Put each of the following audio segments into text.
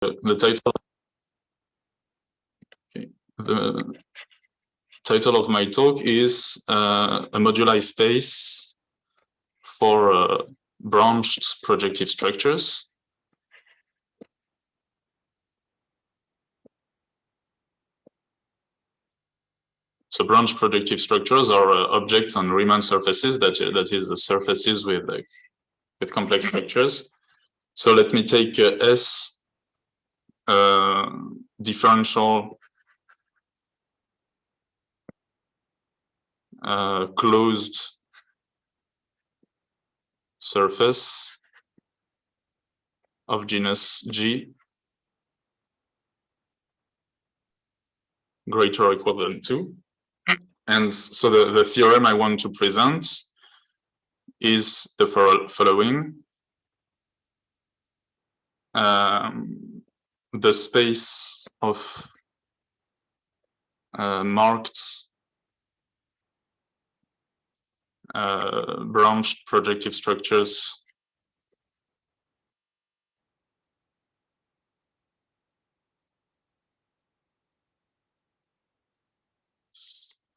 the title. Okay. The title of my talk is a modular space for branched projective structures. So branched projective structures are objects on Riemann surfaces, that is the surfaces with complex structures. So let me take S differential closed surface of genus G greater or equal than 2. And so the theorem I want to present is the following. The space of marked branched projective structures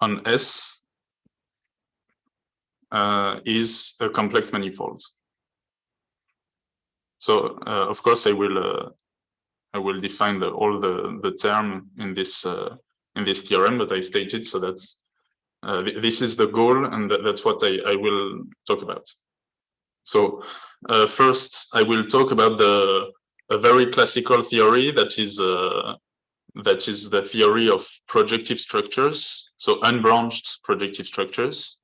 on S is a complex manifold. So of course I will define all the term in this theorem that I stated, so that's this is the goal, and that's what I will talk about. So first I will talk about a very classical theory that is the theory of projective structures, so unbranched projective structures.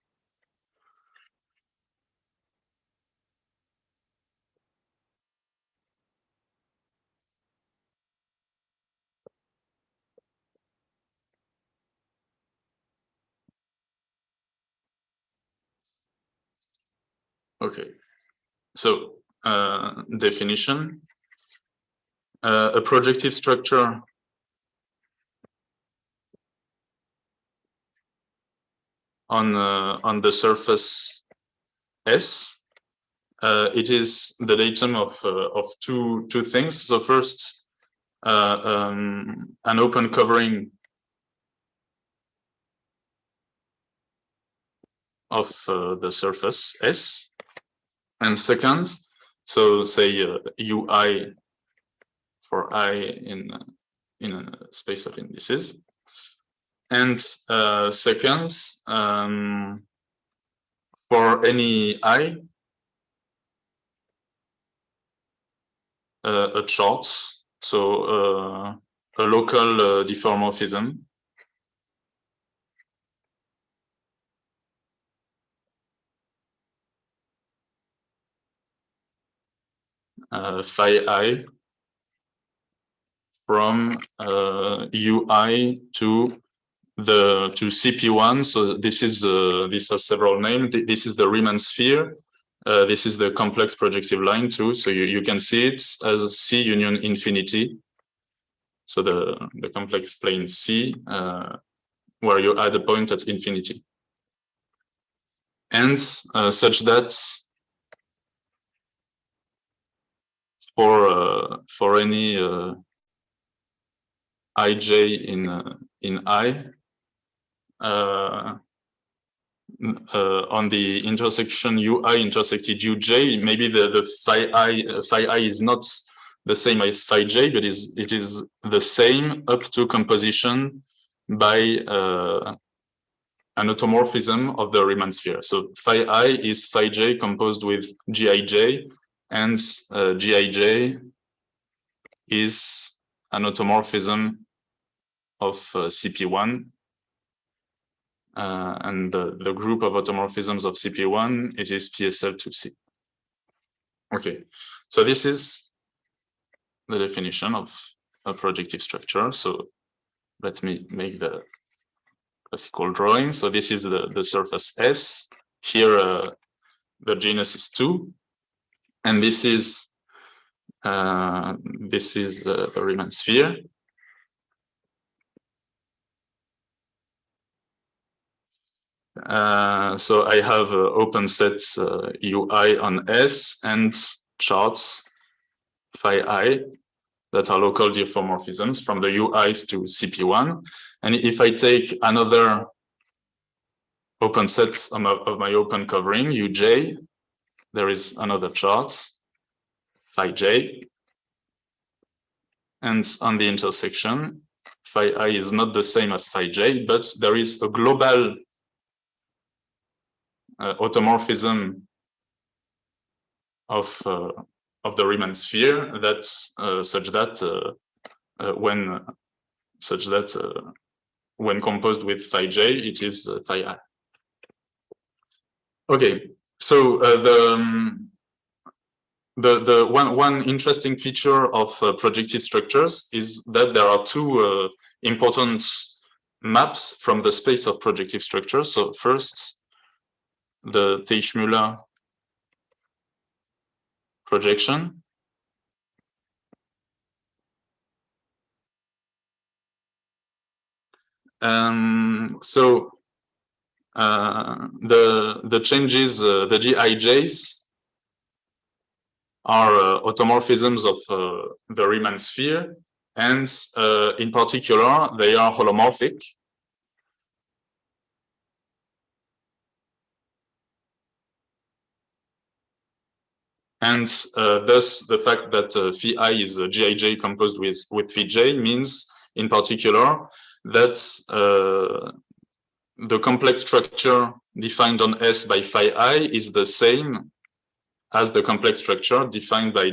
Okay, so definition. A projective structure on the surface S. It is the datum of two things. So first, an open covering of the surface S, and second, so say UI for I in a space of indices, and second, for any I, a chart, so a local diffeomorphism phi I from UI to CP1. So this is this has several names. This is the Riemann sphere. This is the complex projective line too. So you can see it as C union infinity. So the complex plane C, where you add a point at infinity, and such that for any ij in I, on the intersection UI intersected UJ, maybe the phi I is not the same as phi j, but it is the same up to composition by an automorphism of the Riemann sphere. So phi I is phi j composed with Gij, and Gij is an automorphism of CP1. And the group of automorphisms of CP1, it is PSL2C. Okay, so this is the definition of a projective structure. So let me make the classical drawing. So this is the surface S. Here the genus is 2, and this is a Riemann sphere. So I have open sets UI on S and charts phi I that are local diffeomorphisms from the UIs to CP1. And if I take another open set of my open covering, UJ, there is another chart, phi j. And on the intersection, phi I is not the same as phi j, but there is a global automorphism of the Riemann sphere that's such that when composed with phi j, it is phi I. Okay, so the one interesting feature of projective structures is that there are two important maps from the space of projective structures. So first, the Teichmüller projection. So the changes, the GIJs are automorphisms of the Riemann sphere, and in particular, they are holomorphic. And thus, the fact that phi I is a GIJ composed with phi j means, in particular, that the complex structure defined on S by phi I is the same as the complex structure defined by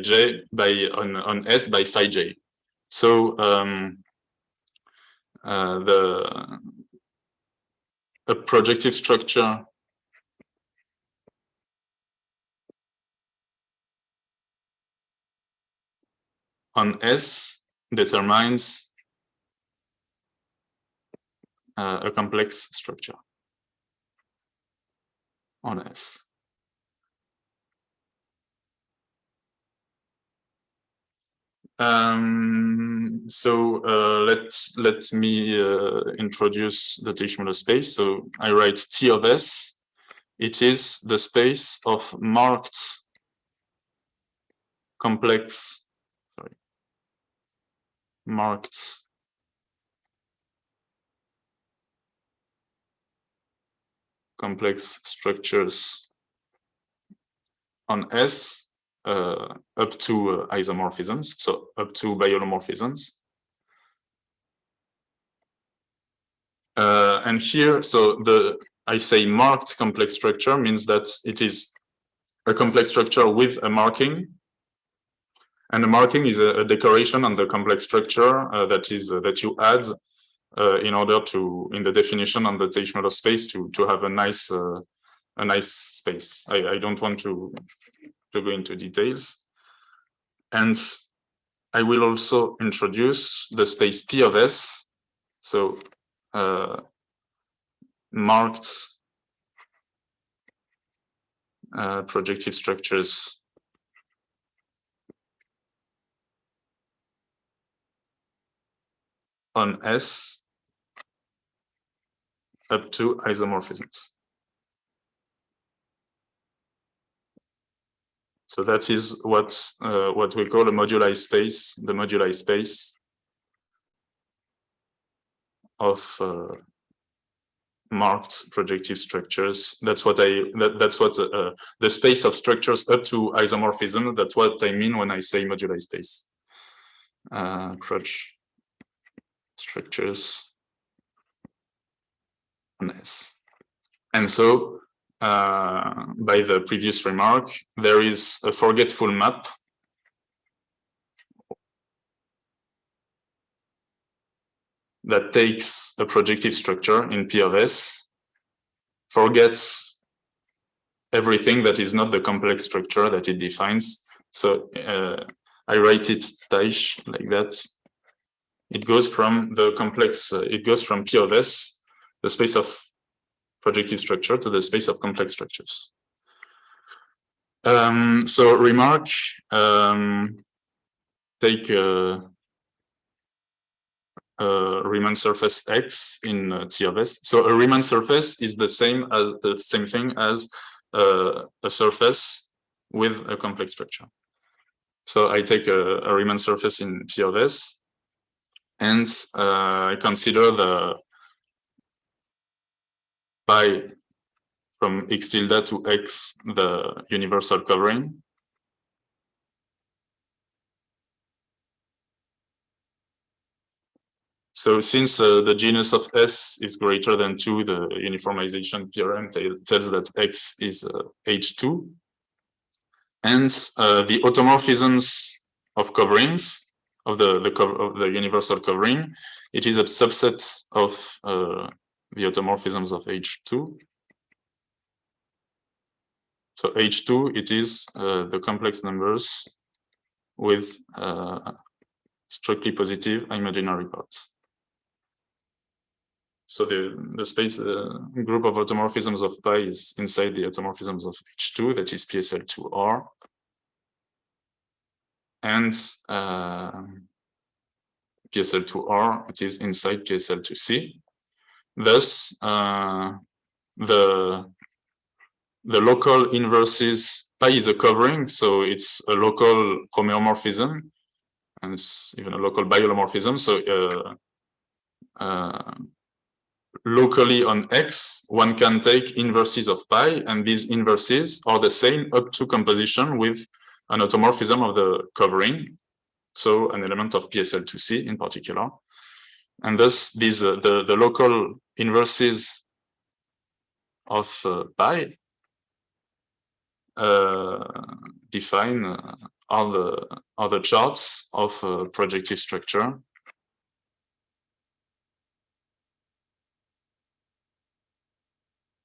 on S by phi j. So a projective structure on S determines a complex structure on S. So let me introduce the Teichmüller space. So I write T of S. It is the space of marked complex, marked complex structures on S up to isomorphisms, so up to biholomorphisms. And here, so I say marked complex structure means that it is a complex structure with a marking. And the marking is a decoration on the complex structure that you add in order to, in the definition on the Teichmüller space, to have a nice space. I don't want to go into details. And I will also introduce the space P of S. So marked projective structures on S up to isomorphisms. So that is what we call a moduli space, the moduli space of marked projective structures. That's what the space of structures up to isomorphism. That's what I mean when I say moduli space. Crutch structures on S. And so by the previous remark, there is a forgetful map that takes a projective structure in P of S, forgets everything that is not the complex structure that it defines. So I write it Teich like that. It goes from the complex, it goes from P of S, the space of projective structure, to the space of complex structures. So remark, take Riemann surface X in T of S. So a Riemann surface is the same thing as a surface with a complex structure. So I take a Riemann surface in T of S, and I consider the pi from x tilde to x the universal covering. So since the genus of S is greater than 2, the uniformization theorem tells that X is H2. And the automorphisms of coverings, of the universal covering, it is a subset of the automorphisms of H2. So H2, it is the complex numbers with strictly positive imaginary parts. So the space group of automorphisms of pi is inside the automorphisms of H2, that is PSL2R. And PSL2R, it is inside PSL2C. Thus, the local inverses, pi is a covering, so it's a local homeomorphism, and it's even a local biholomorphism. So locally on X, one can take inverses of pi, and these inverses are the same up to composition with an automorphism of the covering, so an element of PSL2C in particular. And thus, these the local inverses of pi define all the charts of projective structure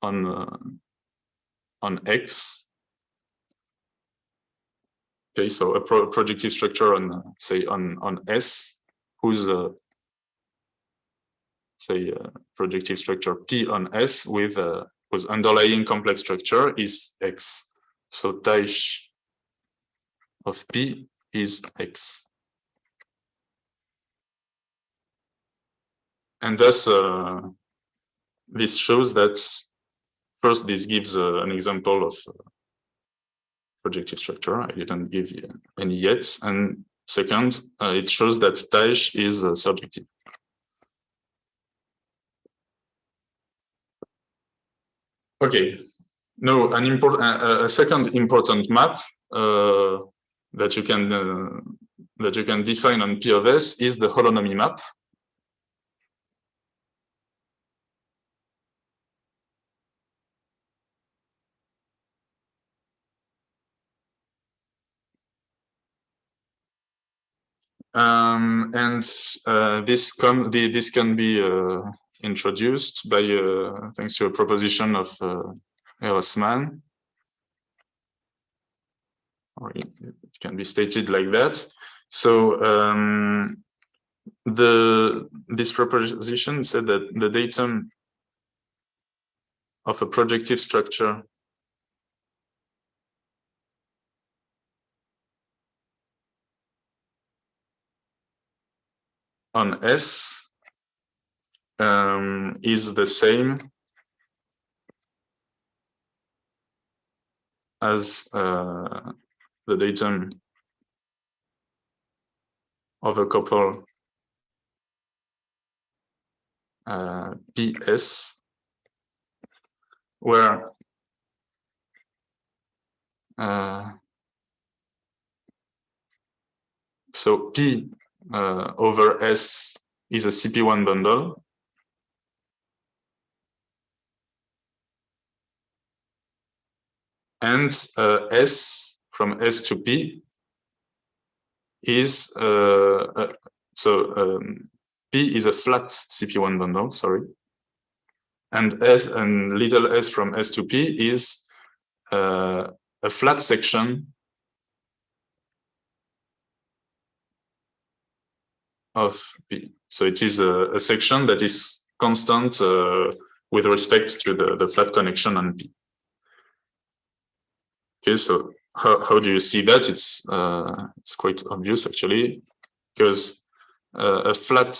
on X. Okay, so a projective structure on say on S, whose say projective structure P on S with whose underlying complex structure is X. So Taish of P is X. And thus this shows that first this gives an example of projective structure. I didn't give any yet. And second, it shows that Taish is surjective. Okay, now a second important map that you can define on P of S is the holonomy map. And this can be introduced by thanks to a proposition of Riemann, or it can be stated like that. So this proposition said that the datum of a projective structure on S is the same as the datum of a couple PS, where so P over S is a CP1 bundle, and S from S to P is P is a flat CP1 bundle, sorry, and S and little s from S to P is a flat section of P. So it is a section that is constant with respect to the flat connection on P. Okay, so how do you see that? It's quite obvious actually, because a flat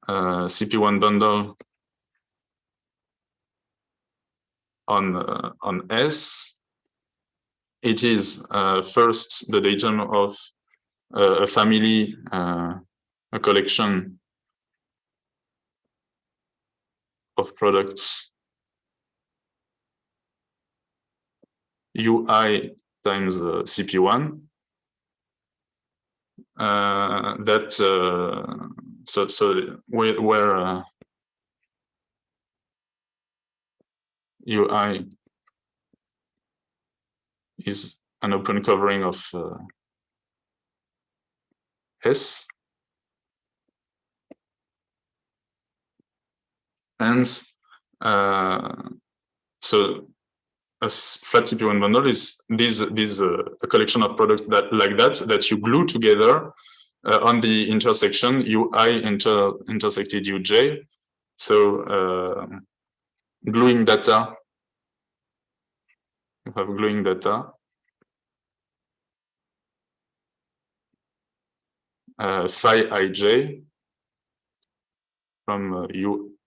CP1 bundle on S it is first the datum of a family, a collection of products UI times CP1 that where UI is an open covering of S, and so a flat CP1 bundle is a collection of products that you glue together on the intersection UI intersected UJ. So gluing data, you have gluing data. Phi ij from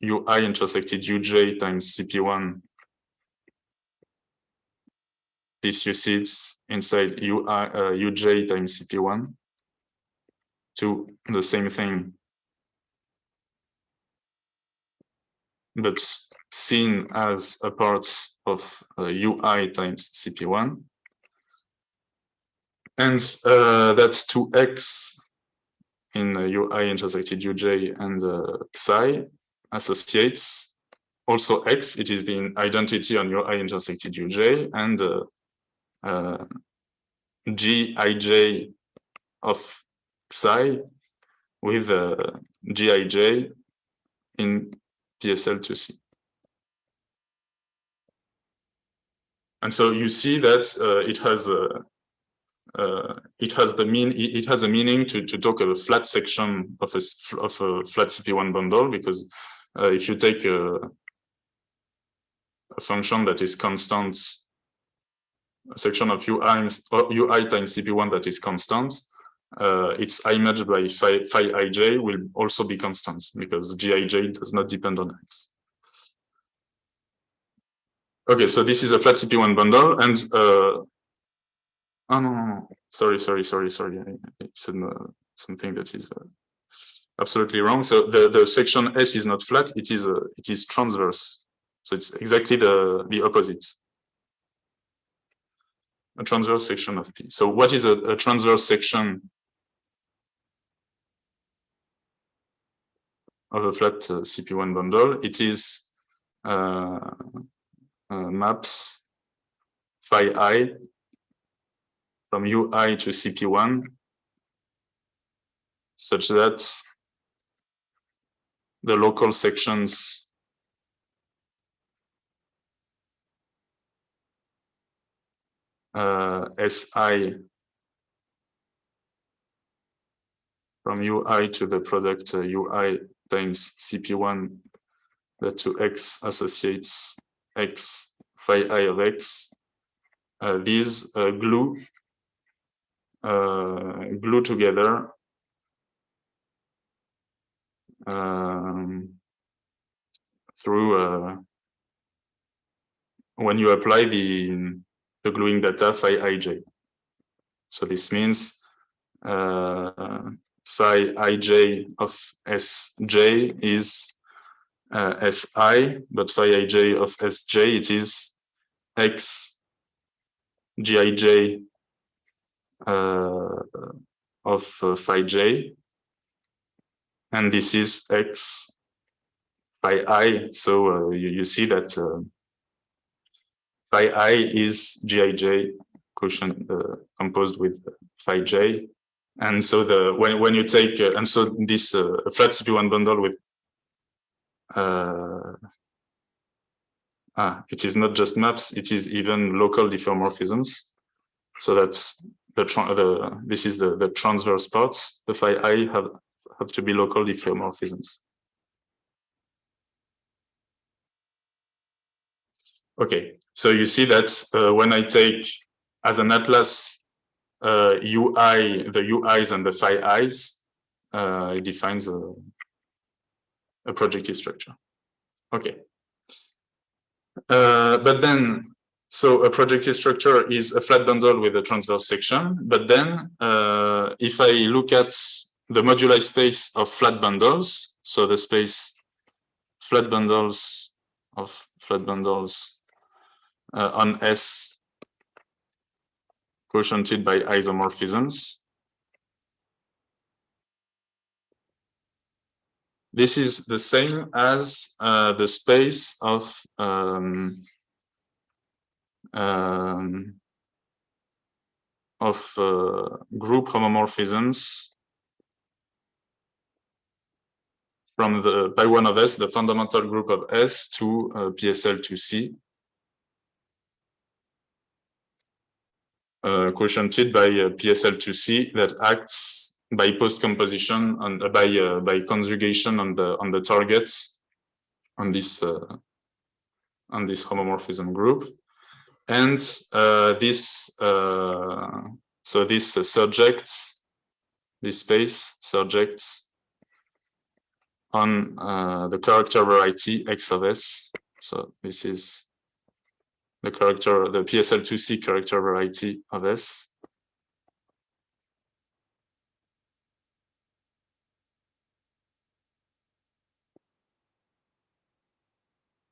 UI intersected UJ times CP1. This you see it's inside UJ times CP1 to the same thing, but seen as a part of UI times CP1. And that's 2x in UI intersected UJ and psi associates also x. It is the identity on UI intersected UJ, and Gij of psi with Gij in PSL2C. And so you see that it has a meaning to talk of a flat section of a flat CP1 bundle, because if you take a function that is constant, a section of UI times CP1 that is constant, its image by phi ij will also be constant, because Gij does not depend on x. Okay, so this is a flat CP1 bundle, and oh no, sorry. I said something that is absolutely wrong. So the section S is not flat; it is transverse. So it's exactly the opposite. A transverse section of P. So what is a transverse section of a flat CP1 bundle? It is maps phi I from UI to CP1 such that the local sections SI from UI to the product UI times CP1 that to X associates X phi I of X. These glue together through when you apply the gluing data phi ij. So this means phi ij of Sj is Si, but phi ij of Sj, it is X Gij of phi j, and this is X phi I. So you see that phi I is Gij quotient composed with phi j, and so when you take and so this flat CP1 bundle with it is not just maps; it is even local diffeomorphisms. So that's this is the transverse parts. The phi I have to be local diffeomorphisms. Okay, so you see that when I take as an atlas UI, the UIs and the phi I's, it defines a projective structure. Okay, but then So a projective structure is a flat bundle with a transverse section. But then if I look at the moduli space of flat bundles, so the space flat bundles of flat bundles on S quotiented by isomorphisms, this is the same as the space of group homomorphisms from the pi 1 of S, the fundamental group of S, to PSL2C, quotiented by PSL2C that acts by post-composition and by conjugation on the targets on this homomorphism group, and this surjects, this space surjects on the character variety X of S. So this is the PSL2C character variety of S.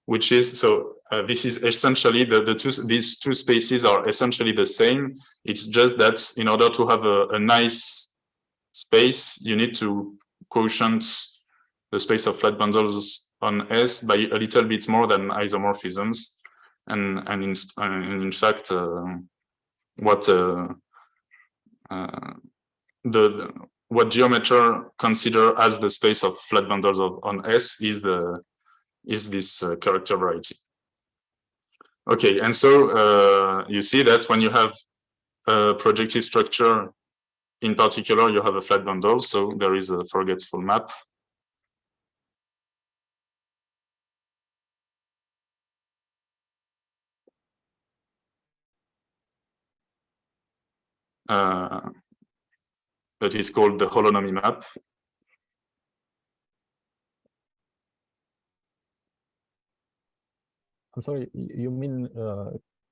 Which is, so this is essentially these two spaces are essentially the same. It's just that in order to have a nice space, you need to quotient the space of flat bundles on S by a little bit more than isomorphisms. And in fact, what geometry consider as the space of flat bundles on S is this character variety. Okay, and so you see that when you have a projective structure, in particular, you have a flat bundle, so there is a forgetful map. That is called the holonomy map. I'm sorry, you mean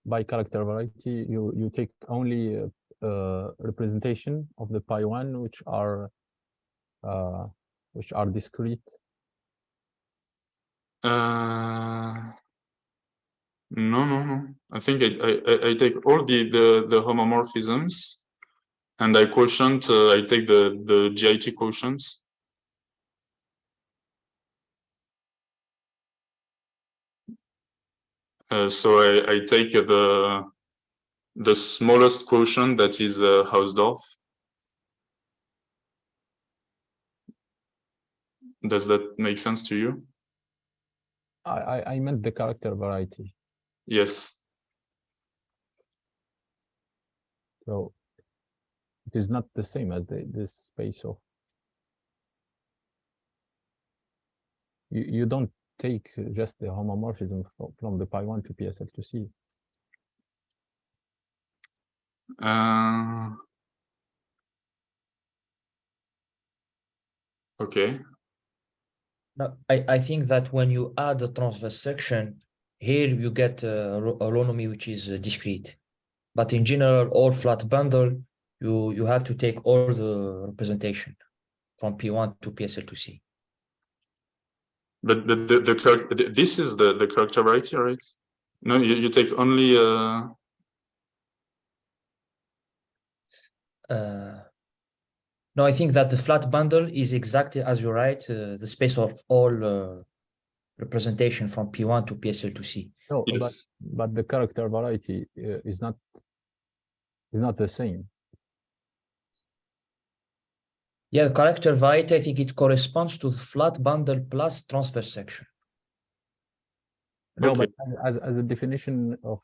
by character variety, you take only representation of the pi 1 which are discrete? No. I think I take all the homomorphisms and I quotient. I take the GIT quotients. So I take the smallest quotient, that is Hausdorff. Does that make sense to you? I meant the character variety. Yes. So it is not the same as this space of. You don't take just the homomorphism from the pi 1 to PSL2C. Okay. No, I think that when you add a transverse section, here you get a holonomy which is discrete. But in general, all flat bundle, you have to take all the representation from P1 to PSL2C. But this is the character variety, right? No, you take only no, I think that the flat bundle is exactly as you write, the space of all representation from P1 to PSL2C. No, yes. but the character variety is not the same. Yeah, the character variety, I think it corresponds to the flat bundle plus transverse section. No, Okay. but as a definition of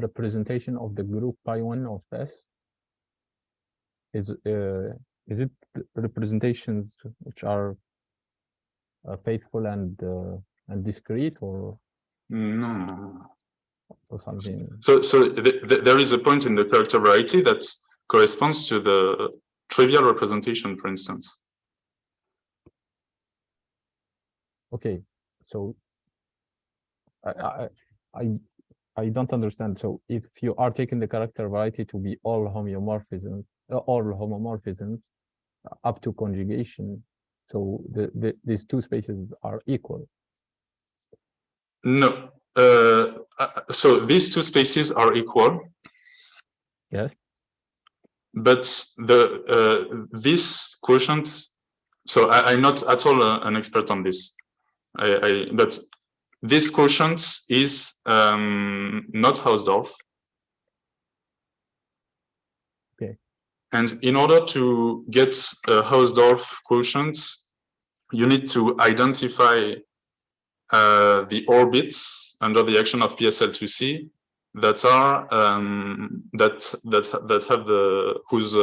representation of the group pi 1 of S, is it representations which are faithful and discrete, or No. or something? So there is a point in the character variety that corresponds to the trivial representation, for instance. Okay, so I I don't understand. So if you are taking the character variety to be all homomorphisms, up to conjugation, so these two spaces are equal. No. So these two spaces are equal. Yes. But this quotient. So I'm not at all an expert on this. But this quotient is not Hausdorff. Okay. And in order to get a Hausdorff quotient, you need to identify the orbits under the action of PSL2C that are that have whose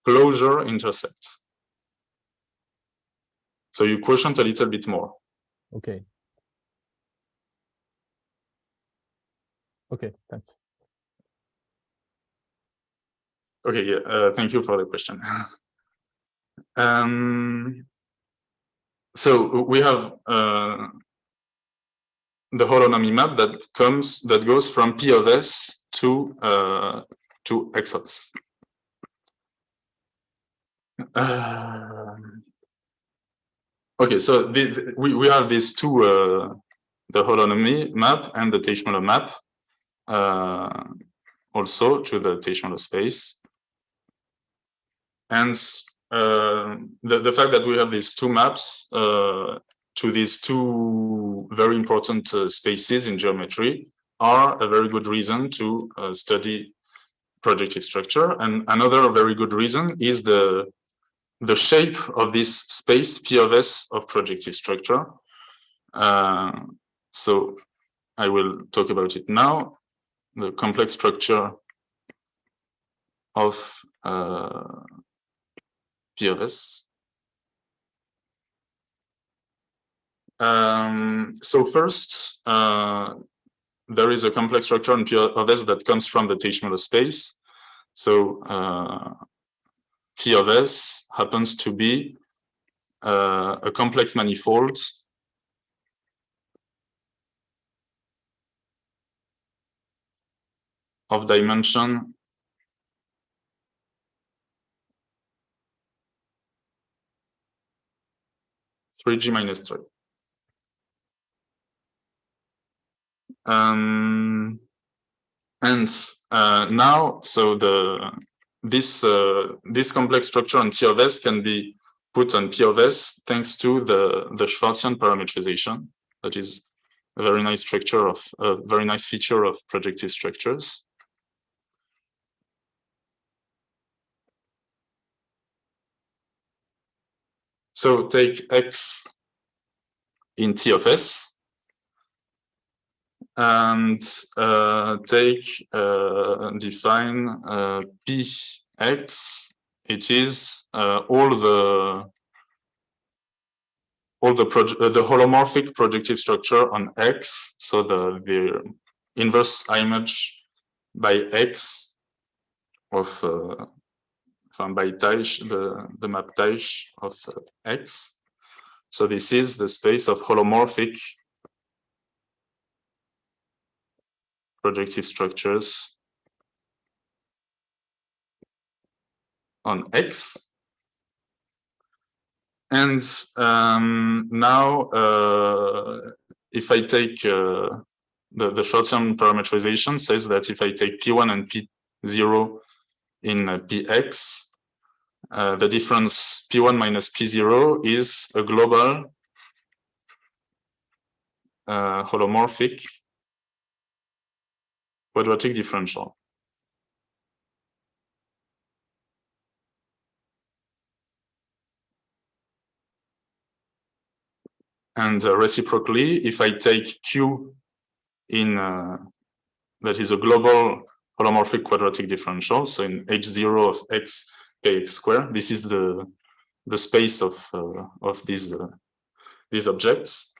closure intersects. So you quotient a little bit more. Okay. Okay, thanks. Okay, yeah, thank you for the question. So we have the holonomy map that goes from P of S to X of S. Okay, so we have these two, the holonomy map and the Teichmuller map, also to the Teichmuller space. And the fact that we have these two maps to these two very important spaces in geometry are a very good reason to study projective structure. And another very good reason is the shape of this space P of S of projective structure. So I will talk about it now. The complex structure of P of S. So first, there is a complex structure in P of S that comes from the Teichmuller space. So T of S happens to be a complex manifold of dimension (3g minus 3). And now, so this complex structure on T of S can be put on P of S thanks to the Schwarzian parametrization. That is a very nice structure of a very nice feature of projective structures. So take X in T of S and define Px. It is all the holomorphic projective structure on X. So the inverse image by X of by Teich, the map Teich of X. So this is the space of holomorphic projective structures on X. And now, if I take the Schwarzian parametrization says that if I take P1 and P0 in Px, the difference P1 minus P0 is a global holomorphic quadratic differential. And reciprocally, if I take Q in that is a global holomorphic quadratic differential, so in H0 of x kx squared, this is the space of these objects,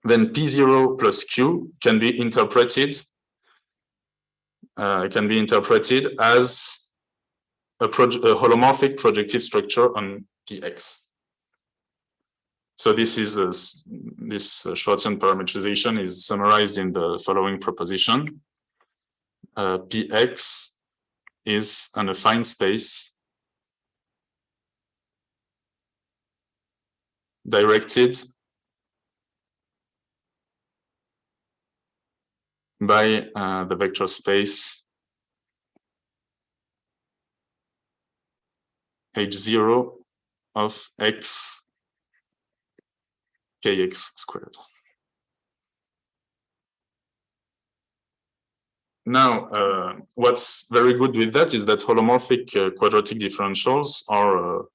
then P0 plus Q can be interpreted as a holomorphic projective structure on Px. So this is this Schwarzian parametrization is summarized in the following proposition. Px is an affine space directed by the vector space H0 of x kx squared. Now, what's very good with that is that holomorphic quadratic differentials are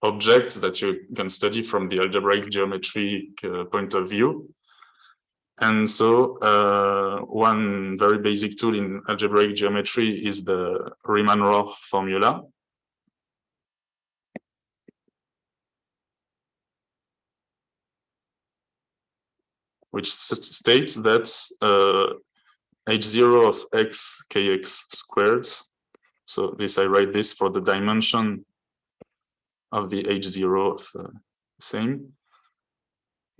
objects that you can study from the algebraic geometry point of view. And so one very basic tool in algebraic geometry is the Riemann-Roth formula, which states that H0 of x kx squared, so this I write this for the dimension of the H0 of same,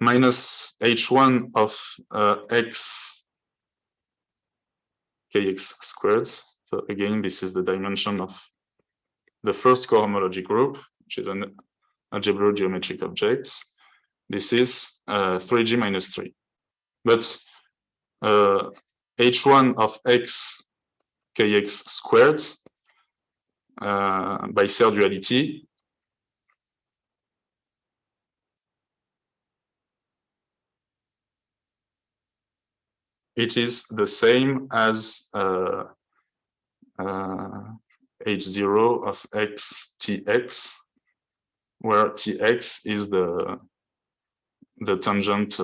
minus H1 of x kx squared. So again, this is the dimension of the first cohomology group, which is an algebraic geometric objects. This is 3g minus 3. But H1 of x kx squared by Serre duality it is the same as H0 of x tx, where tx is the tangent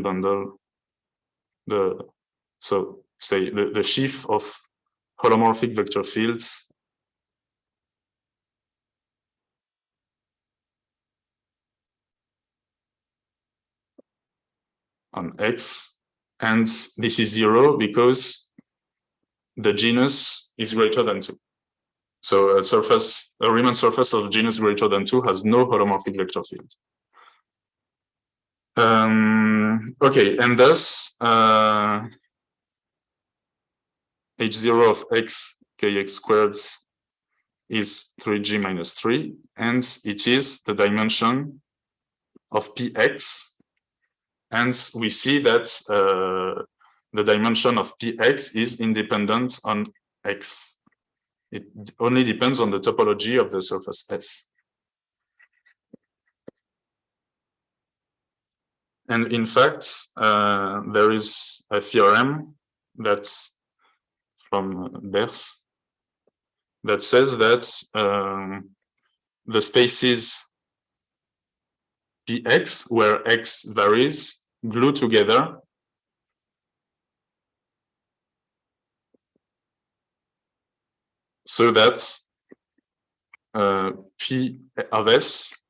bundle, so say the sheaf of holomorphic vector fields on x, and this is 0 because the genus is greater than 2. So a Riemann surface of genus greater than 2 has no holomorphic vector field. Okay, and thus H0 of x kx squared is 3g minus 3, and it is the dimension of px. And we see that the dimension of px is independent on x. It only depends on the topology of the surface S. And in fact, there is a theorem that's from Bers that says that the spaces Px, where x varies, glue together so that P of S,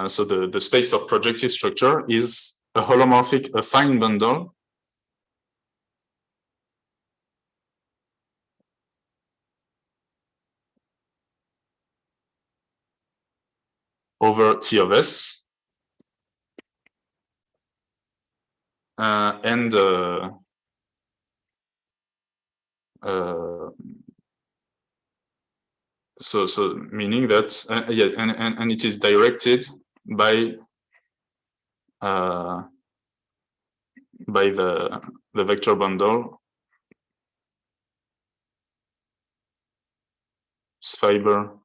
so the space of projective structure, is a holomorphic affine bundle over T of S, and so meaning that yeah, and it is directed by the vector bundle fiber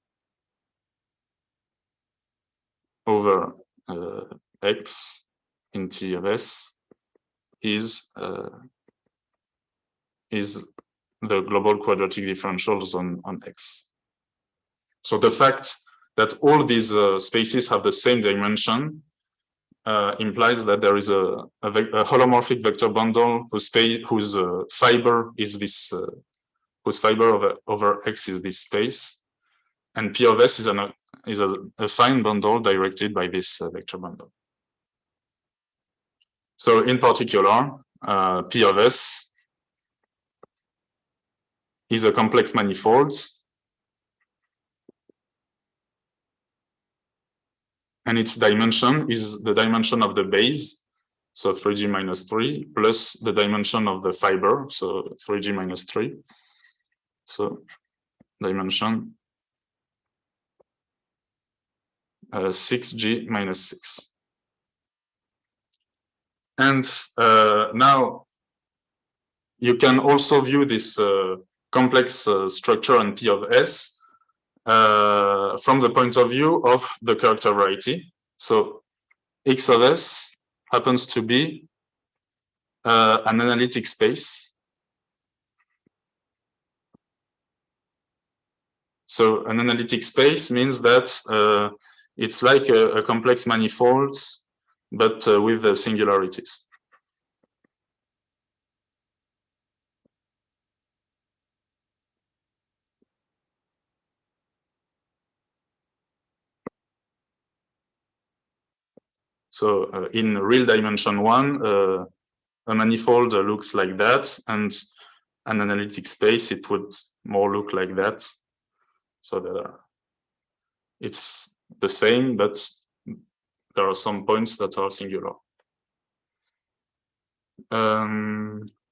over x in T of S is the global quadratic differentials on X. So the fact that all these spaces have the same dimension implies that there is a holomorphic vector bundle whose fiber is this, whose fiber over X is this space, and P of S is a affine bundle directed by this vector bundle. So in particular, P of S is a complex manifold and its dimension is the dimension of the base, so 3g minus 3, plus the dimension of the fiber, so 3g minus 3. So dimension 6g minus 6. And now you can also view this complex structure on P of S from the point of view of the character variety. So X of S happens to be an analytic space. So an analytic space means that it's like a complex manifold, but with the singularities. So in real dimension 1, a manifold looks like that, and an analytic space, it would more look like that. So that it's the same, but there are some points that are singular.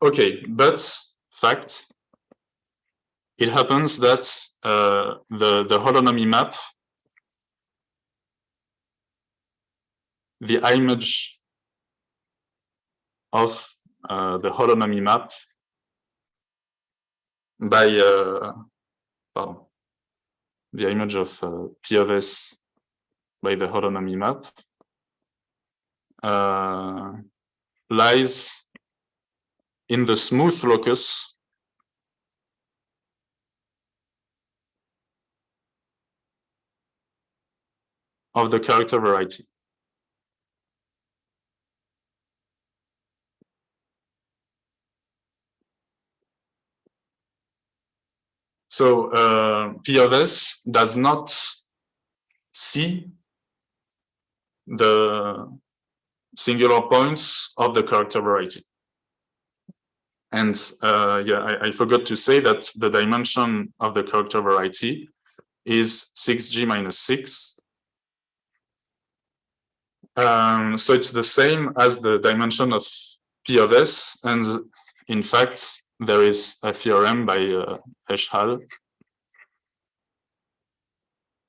Okay, but fact, it happens that the holonomy map, the image of the holonomy map by the image of P of S by the holonomy map lies in the smooth locus of the character variety. So P of S does not see the singular points of the character variety. And yeah, I forgot to say that the dimension of the character variety is 6g minus 6. So it's the same as the dimension of P of S, and in fact, there is a theorem by Eschhal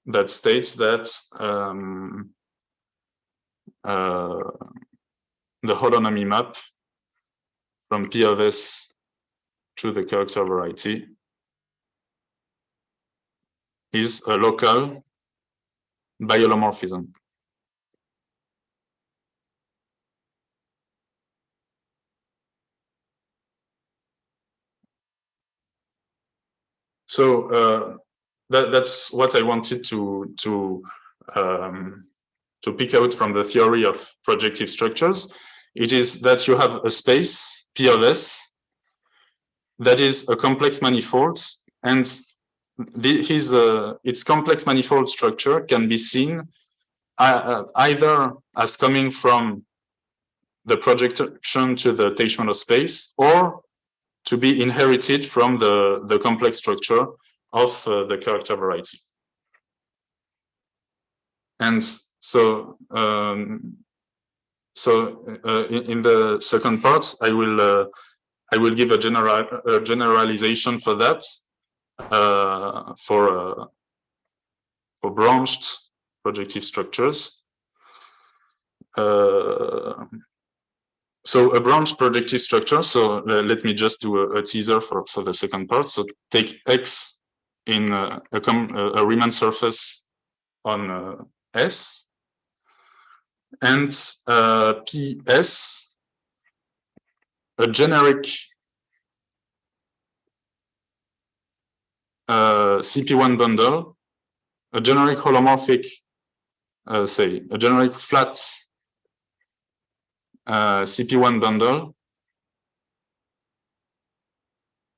that states that the holonomy map from P of S to the character variety is a local biholomorphism. So that's what I wanted to pick out from the theory of projective structures. It is that you have a space, P of S, that is a complex manifold, and its complex manifold structure can be seen either as coming from the projection to the Teichmann space, or to be inherited from the complex structure of the character variety. And so, in the second part, I will give a generalization for that, for branched projective structures. So a branched projective structure, so let me just do a teaser for the second part. So take X in a Riemann surface on S, and PS, a generic CP1 bundle, a generic holomorphic, say, a generic flat CP1 bundle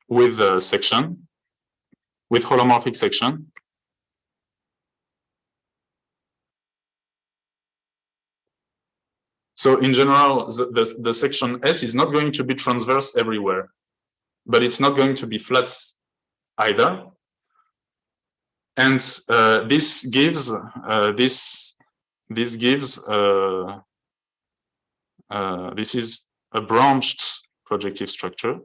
with a section, with holomorphic section. So in general, the section S is not going to be transverse everywhere, but it's not going to be flat either. And this gives this this gives this is a branched projective structure.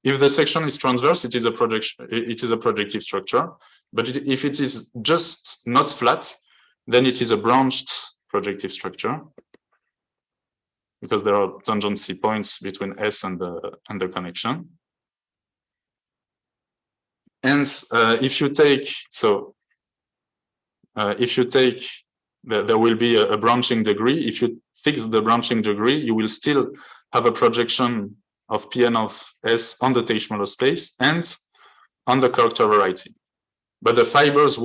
If the section is transverse, it is a projection. It is a projective structure. But if it is just not flat, then it is a branched projective structure, because there are tangency points between S and the connection. And if you take there will be a branching degree. If you fix the branching degree, you will still have a projection of Pn of S on the Teichmuller space and on the character variety. But the fibers of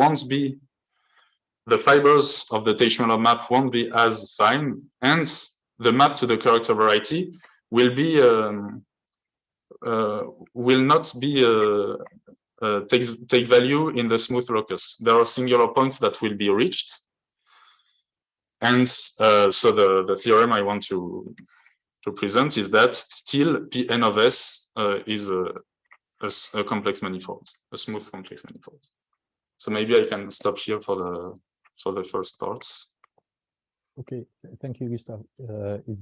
the Teichmuller map won't be as fine, and the map to the character variety will be will not be take value in the smooth locus. There are singular points that will be reached, and so the theorem I want to present is that still Pn of S is a complex manifold, a smooth complex manifold. So maybe I can stop here for the first parts. Okay, thank you, Gustave. Is